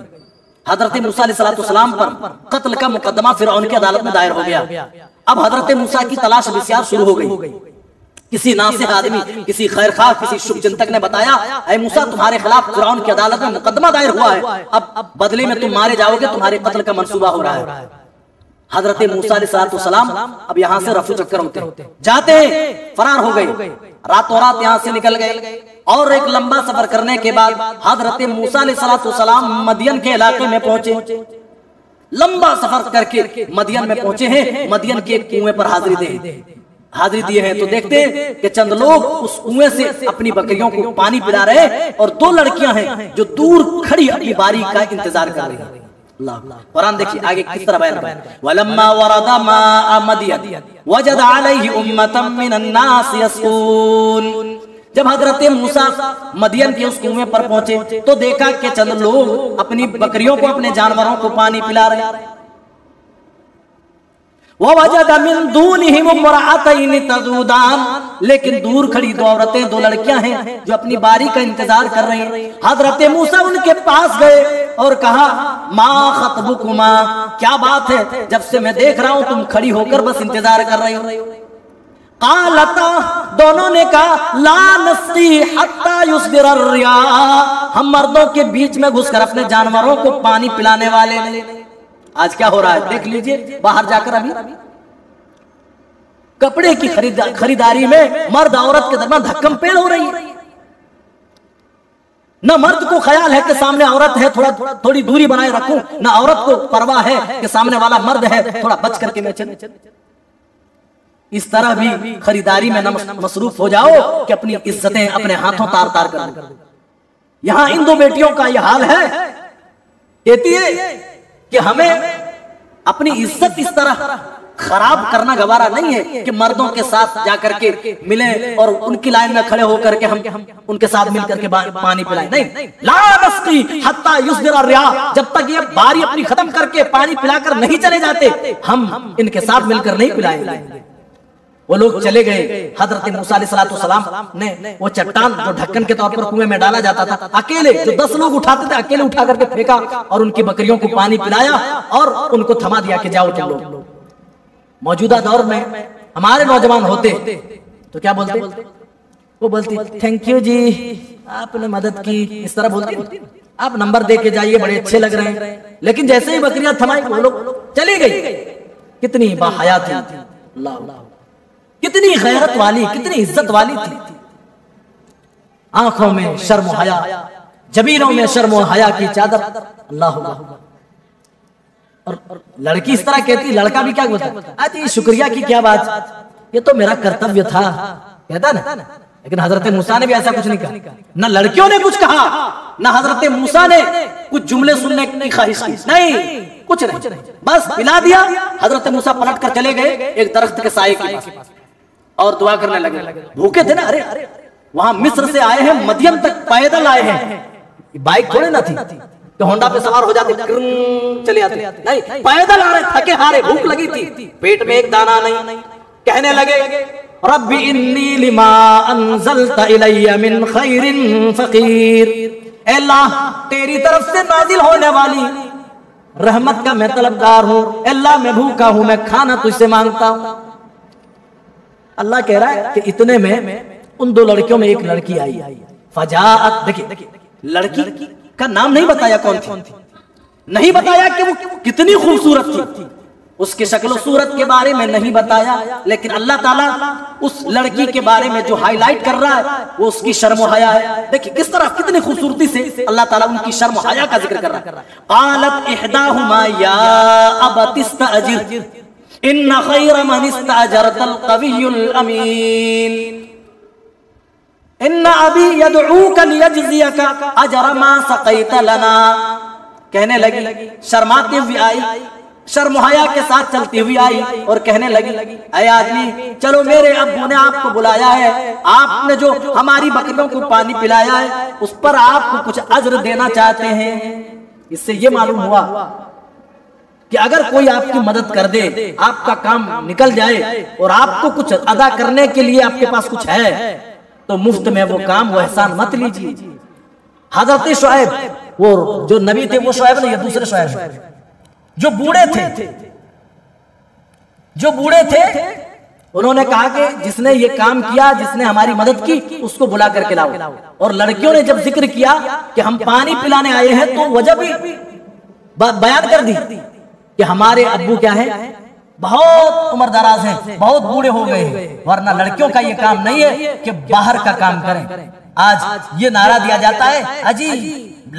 हजरत मूसा अलैहिस्सलाम पर कत्ल का मुकदमा फिरौन की अदालत में दायर हो गया। अब हजरत मूसा की तलाश बिस्यार शुरू हो गई। किसी नासिह आदमी, किसी खैरखाह, किसी शुभ चिंतक ने बताया, ऐ मूसा तुम्हारे खिलाफ फिरौन की अदालत में मुकदमा दायर हुआ है, अब बदले में तुम मारे जाओगे, तुम्हारे कत्ल का मंसूबा हो रहा है। हजरत मूसा अलैहिस्सलाम अब यहाँ से रफू चक्कर होते जाते हैं, फरार हो गए, रातों रात यहाँ से निकल गए। और एक लंबा सफर करने के बाद हजरत मूसा अलैहिस्सलाम मदियन के इलाके में पहुंचे। लंबा सफर करके मदियन में पहुंचे हैं। मदियन के एक कुएं पर हाजिरी दिए हैं, तो देखते हैं कि चंद लोग उस कुएं से अपनी बकरियों को पानी पिला रहे हैं, और दो लड़कियां हैं जो दूर खड़ी अपनी बारी का इंतजार कर रही हैं। कुरान देखिए आगे किस तरह बयान है। वलम्मा वरदा माअ मदियन वजद अलैहि उम्मतम मिनन नास यसकून। जब हजरत मूसा मदियन के उस कुएं पर पहुंचे तो देखा कि चंद लोग अपनी बकरियों को, अपने जानवरों को पानी पिला रहे हैं। ववजद मिन दूनिहिम इम्रअतैन तज़ूदान, लेकिन दूर खड़ी दो औरतें, दो लड़कियां हैं जो अपनी बारी का इंतजार कर रही हैं। हजरत मूसा उनके पास गए और कहा मा खतबुकुमा, क्या बात है, जब से मैं देख रहा हूं तुम खड़ी होकर बस इंतजार कर रही हो। कालता, दोनों ने कहा ला नस्की हत्ता युस्दिर अर्रिया, हम मर्दों के बीच में घुसकर अपने जानवरों को पानी पिलाने वाले नहीं। आज क्या हो रहा है देख लीजिए, बाहर जाकर अभी कपड़े की खरीदारी में मर्द औरत के दरमियान धक्कम पेड़ हो रही है। न मर्द को ख्याल है कि सामने औरत है, थोड़ी दूरी बनाए रखूं, न औरत को परवाह है कि सामने वाला मर्द है, थोड़ा बच करके मैं चल। इस तरह भी खरीदारी में न मसरूफ हो जाओ कि अपनी इज्जतें अपने हाथों तार तार कर दो। यहां इन दो बेटियों का यह हाल है। कहती है कि हमें अपनी इज्जत इस तरह खराब करना गवारा नहीं है कि मर्दों के साथ जाकर के मिले और उनकी लाइन में खड़े होकर के हम उनके साथ मिलकर के पानी पिलाएं। नहीं, ला नस्की हत्ता युस्दिर अर्रिया, जब तक ये बारी अपनी खत्म करके पानी पिलाकर नहीं चले जाते हम इनके साथ मिलकर नहीं पिलाएंगे। वो लोग चले गए। हजरत मूसा अलैहिस्सलाम ने वो चट्टान जो ढक्कन के तौर पर कुएं में डाला जाता था, अकेले जो 10 लोग उठाते थे, अकेले उठा करके फेंका और उनकी बकरियों को पानी पिलाया और उनको थमा दिया कि जाओ तुम लोग। मौजूदा दौर में हमारे नौजवान होते तो क्या बोलते? वो बोलती थैंक यू जी, आपने मदद की, इस तरह बोलती। आप नंबर दे के जाइए, बड़े अच्छे लग रहे हैं। लेकिन जैसे ही बकरियां थमाई वो लोग चली गई। कितनी बाहया थी, अल्लाह, कितनी गैरत वाली, कितनी इज्जत वाली थी। आंखों में शर्म हया, जबीनों में शर्म हया की चादर, अल्लाह। और लड़की इस तरह कहती, लड़का भी क्या बोलता, अरे शुक्रिया की क्या बात, ये तो मेरा कर्तव्य था। कहता ना लेकिन हजरत मूसा ने भी ऐसा कुछ नहीं कहा, ना लड़कियों ने कुछ कहा, ना हजरत मूसा ने कुछ जुमले सुनने की ख्वाहिश की, नहीं, कुछ नहीं, बस पिला दिया। हजरत मूसा पलट कर चले गए एक दरख्त के साए के पास और दुआ करने लगे। भूखे थे ना, अरे वहां मिस्र से आए हैं, मदियन तक पैदल आए हैं, बाइक थोड़े ना थी तो होंडा पे सवार हो जाते चले आते, नहीं, पैदल आ रहे, थके हारे, भूख लगी थी, पेट में एक दाना नहीं। कहने लगे रब्बी इन्नी लिमा अंज़लता इलैया मिन खैरिन फकीर, अल्लाह तेरी तरफ से नाजिल होने वाली रहमत का मैं तलबगार हूं, अल्लाह मैं भूखा हूं, मैं खाना तुझसे मांगता हूं। अल्लाह कह रहा है कि इतने में उन दो लड़कियों में एक लड़की आई, फजाअत, देखिए लड़की का नाम नहीं बताया कौन थी, नहीं बताया कि वो कितनी खूबसूरत थी, उसके शक्ल सूरत के बारे में नहीं बताया, लेकिन अल्लाह ताला उस लड़की के बारे में जो हाईलाइट कर रहा है वो उसकी शर्म हया है। देखिए किस तरह कितनी खूबसूरती से अल्लाह ताला उनकी शर्म हया का जिक्र कर रहा है। क़ालत इहदाहुमा या अबति इस्तअजिर इन्न खैर मन इस्तअजरतल क़वियुल अमीन इन्न अबी यदऊका लियजज़ियका अजर मा सक़ैत लना। कहने लगी, शर्माती हुई आई, शर्महाया के साथ चलती हुई आई और कहने लगी, अरे आदमी चलो, मेरे अब्बू ने आपको बुलाया है, आपने जो हमारी बकरियों को पानी पिलाया है उस पर आपको कुछ अज्र देना चाहते हैं। इससे ये मालूम हुआ कि अगर कोई आपकी मदद कर दे, आपका काम निकल जाए और आपको कुछ अदा करने के लिए आपके पास कुछ है तो मुफ्त में वो काम, वो एहसान मत लीजिए। हजरत शुएब, वो जो नबी थे वो शुएब नहीं, दूसरे शुएब जो बूढ़े थे, उन्होंने कहा कि जिसने ये काम किया, जिसने हमारी मदद की, उसको बुला करके लाओ। और लड़कियों ने जब जिक्र किया कि हम पानी पिलाने आए हैं तो वजह भी बयान कर दी कि हमारे अब्बू क्या है, बहुत उम्र दराज हैं, बहुत बूढ़े हो गए हैं, वरना लड़कियों का ये काम नहीं है कि बाहर का काम करें। आज ये नारा दिया जाता है, अजी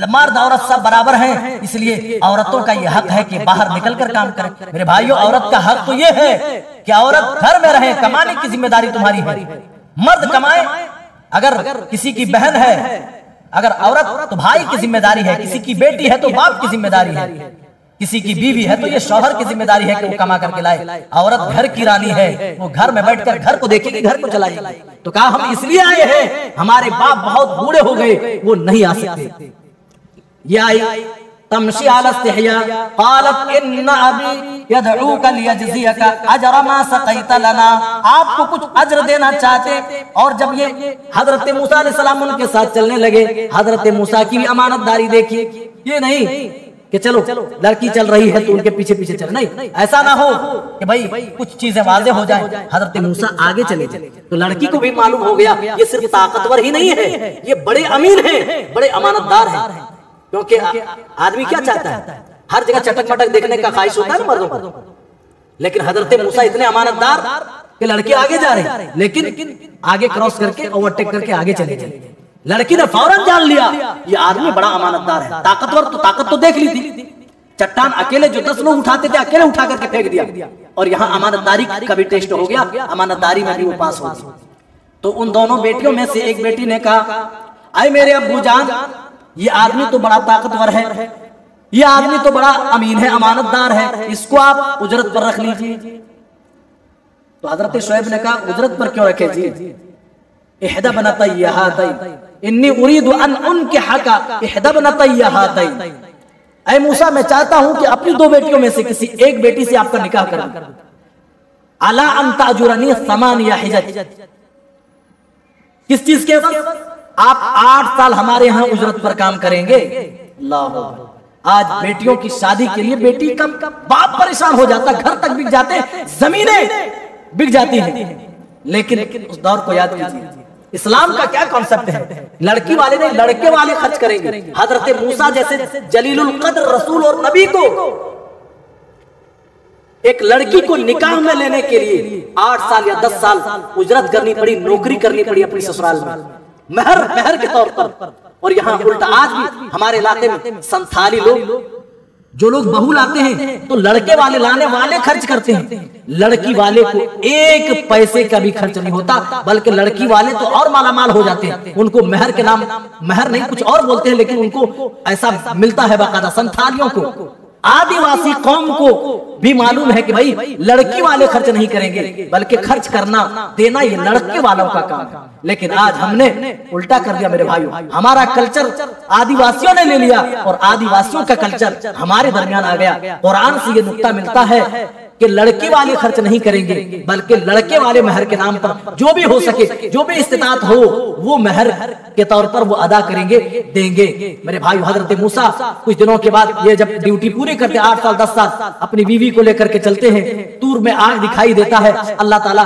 मर्द औरत सब बराबर हैं, इसलिए औरतों का ये हक है कि बाहर निकलकर काम करें। मेरे भाइयों, औरत का हक तो ये है कि औरत घर में रहे, कमाने की जिम्मेदारी तुम्हारी है, मर्द कमाए। अगर किसी की बहन है, अगर औरत तो भाई की जिम्मेदारी है, किसी की बेटी है तो बाप की जिम्मेदारी है, किसी की बीवी है तो ये शौहर की जिम्मेदारी है कि वो कमा करके लाए। औरत घर की रानी है, वो घर में बैठकर घर को देखेगी, घर को चलाएगी। तो कहा हम इसलिए आए हैं, हमारे बाप बहुत बूढ़े हो गए, वो नहीं आ सकते। ये आई तमशी अला इस्तिहया क़ालत इन्न अबी यदऊका लियजज़ियका अजर मा सक़ैत लना, आपको कुछ अज्र देना चाहते। और जब ये हजरत मूसा अलैहिस्सलाम उनके साथ चलने लगे, हजरत मूसा की भी अमानतदारी देखिए, ये नहीं कि चलो लड़की चल रही है तो उनके पीछे पीछे चल, नहीं, ऐसा ना हो कि भाई कुछ चीजें वाज़े हो जाए। हजरत मूसा आगे चले तो लड़की को भी मालूम हो गया ये सिर्फ ताकतवर ही नहीं है, ये बड़े अमीन हैं, बड़े अमानतदार हैं। क्योंकि आदमी क्या चाहता है, हर जगह चटक मटक देखने का ख्वाहिश होता है ना मर्दों को, लेकिन हजरत मूसा इतने अमानतदार कि लड़के आगे जा रहे हैं, लेकिन आगे क्रॉस करके ओवरटेक करके आगे चले गए। लड़की ने फौरन जान लिया ये आदमी बड़ा अमानतदार है, ताकतवर, तो ताकत तो देख ली थी, चट्टान अकेले जो 10 लोग उठाते थे अकेले उठा करके फेंक दिया, और यहाँ अमानतदारी का भी टेस्ट हो गया, अमानतदारी में भी वो पास हो गई। तो उन दोनों बेटियों में से एक बेटी ने कहा, अरे मेरे अब्बू जान, ये आदमी तो बड़ा ताकतवर है, ये आदमी तो बड़ा अमीन है, अमानतदार है, इसको आप उजरत पर रख लीजिए। तो हजरत शुएब ने कहा, उजरत पर क्यों रखे जी, इहदा बनतैया हातैन इन्नी उरीदु अन उनकिहका इहदा बनतैया हातैन, ऐ मूसा मैं चाहता हूं कि अपनी 2 बेटियों में से किसी एक बेटी से आपका निकाह कर दूं। अला अन ताजुरनी समानिया हिजज, किस चीज के बाद, आप 8 साल हमारे यहाँ उजरत पर काम करेंगे। अल्लाह, आज बेटियों की शादी के लिए बेटी का बाप परेशान हो जाता, घर तक बिक जाते, जमीनें बिक जाती हैं। लेकिन उस दौर को याद कीजिए, इस्लाम का क्या कॉन्सेप्ट है, लड़की वाले नहीं लड़के वाले खर्च करेंगे। हजरत मूसा जैसे जलीलुल कद्र रसूल और नबी को एक लड़की को निकाह में लेने के लिए 8 साल या 10 साल उजरत करनी पड़ी, नौकरी करनी पड़ी अपनी ससुराल में, महर के तौर पर। और यहाँ उल्टा आज भी हमारे इलाके में संथाली लोग जो लोग बहू लाते हैं तो लड़के वाले लाने वाले खर्च करते हैं, लड़की वाले को एक पैसे का भी खर्च नहीं होता, बल्कि लड़की वाले तो और मालामाल हो जाते हैं। उनको मेहर के नाम, मेहर नहीं कुछ और बोलते हैं, लेकिन उनको ऐसा मिलता है बाकायदा। संथालियों को, आदिवासी कौम को भी मालूम है कि भाई लड़की वाले खर्च नहीं करेंगे, बल्कि खर्च करना देना ये लड़के वालों का काम है। लेकिन आज हमने उल्टा कर दिया मेरे भाइयों, हमारा कल्चर आदिवासियों ने ले लिया और आदिवासियों का कल्चर हमारे दरमियान आ गया। कुरान से ये नुक्ता मिलता है कि लड़की वाले खर्च नहीं करेंगे, बल्कि लड़के वाले मेहर के नाम पर जो भी हो सके, जो भी इस्तिताअत हो, वो मेहर के तौर पर वो अदा करेंगे, देंगे। मेरे भाई, हजरत मूसा कुछ दिनों के बाद ये जब ड्यूटी पूरी करते 8 साल 10 साल अपनी बीवी को लेकर के चलते हैं, तूर में आग दिखाई देता है। अल्लाह ताला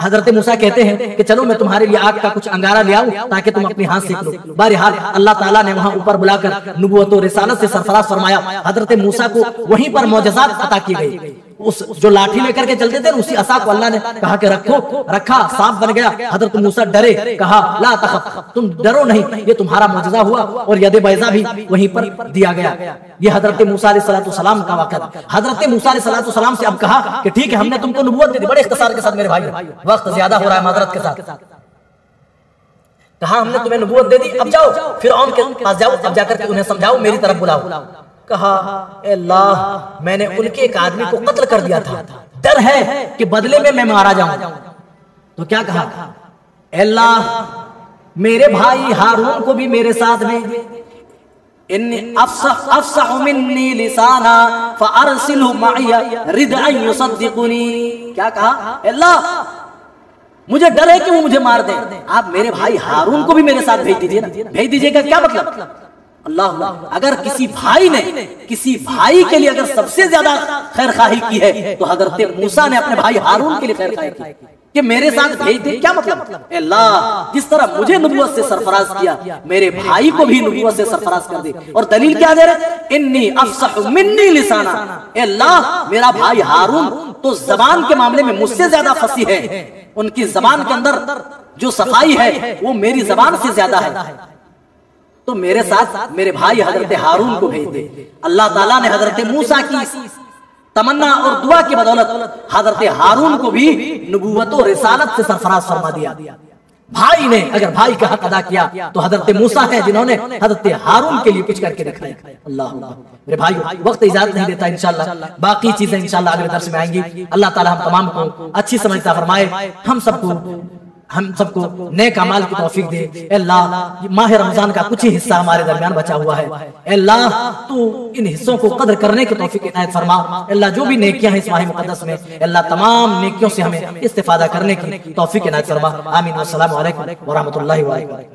हजरत मूसा कहते हैं कि चलो मैं तुम्हारे लिए आग का कुछ अंगारा ले आऊं ताकि तुम अपनी हाथ सेक लो। बहरहाल अल्लाह ताला ने वहां ऊपर बुलाकर नबूवत और रिसालत से सरफराज फरमाया। हजरत मूसा को वहीं पर मौजज़ात अता की गई। उस जो लाठी लेकर के चलते थे उसी असा को अल्लाह ने कहा कि रखो, रखा, सांप बन गया। हजरत मूसा डरे, कहा ला तखफ, तुम डरो नहीं, ये तुम्हारा मौजज़ा हुआ। और यदे बैज़ा भी वहीं पर दिया गया। ये हजरत मूसा अलैहिस्सलाम का वाक़या। हजरत मूसा अलैहिस्सलाम से अब कहा कि ठीक है, हमने तुमको नबूवत दे दी। बड़े इख्तिसार के साथ मेरे भाई, वक्त ज्यादा हो रहा है, माजरत के साथ। कहा हमने तुम्हें नबूवत दे दी, अब जाओ फिरऔन के पास जाओ, अब जाकर के उन्हें समझाओ, मेरी तरफ बुलाओ। कहा अल्लाह, मैंने उनके एक आदमी को कत्ल कर दिया था, डर है कि बदले में मैं मारा जाऊं। तो क्या कहा, अल्लाह मेरे भाई हारून को भी मेरे साथ भेज दे। इन्नी अफ़सह मिन्नी लिसाना फ़अरसिलहु मइया रिदअन युसद्दिक़ुनी। क्या कहा, अल्लाह मुझे डर है कि वो मुझे मार दे, आप मेरे भाई हारून को भी मेरे साथ भेज दीजिए ना। भेज दीजिएगा क्या मतलब? अल्लाह, अगर किसी भाई ने किसी भाई के लिए अगर सबसे ज्यादा खैर खाही की है तो हजरत मूसा ने अपने भाई हारून के लिए खैर खाही की कि मेरे साथ भेज दे। क्या मतलब? अल्लाह जिस तरह मुझे नबूवत से सरफराज किया, मेरे भाई को भी नबूवत से सरफराज कर दे। और दलील क्या दे रहे? इन्नी अफ़सह मिन्नी लिसाना। अल्लाह मेरा भाई हारून तो जबान के मामले में मुझसे ज्यादा फसी है, उनकी जबान के अंदर जो सफाई है वो मेरी जबान से ज्यादा है, तो मेरे साथ मेरे भाई हजरत हारून को भेज दे। अल्लाह ताला ने हजरत मूसा की तमन्ना और दुआ की बदौलत हजरत हारून को भी नबूवत और रिसालत से सरफराज फरमा दिया। भाई ने अगर भाई का हक अदा किया तो हजरत मूसा है जिन्होंने हजरत हारून के लिए कुछ करके दिखाया। अल्लाह मेरे भाई, वक्त इजाजत नहीं देता, इंशाल्लाह बाकी चीजें इंशाल्लाह अगले दर्स में आएंगी। अल्लाह ताला हम तमाम को अच्छी समझता फरमाए, हम सबको नेक अमाल की तौफीक दे। अल्लाह माह रमजान का कुछ ही हिस्सा हमारे दरमियान बचा हुआ है, अल्लाह तू इन हिस्सों को कदर करने की तौफीक इनायत फरमा। अल्लाह जो भी नेकियां हैं इस माह मुकद्दस में, अल्लाह तमाम नेकियों से हमें इस्तिफादा करने की तौफीक इनायत फरमा। आमीन। अस्सलामु अलैकुम व रहमतुल्लाहि व बरकातहू।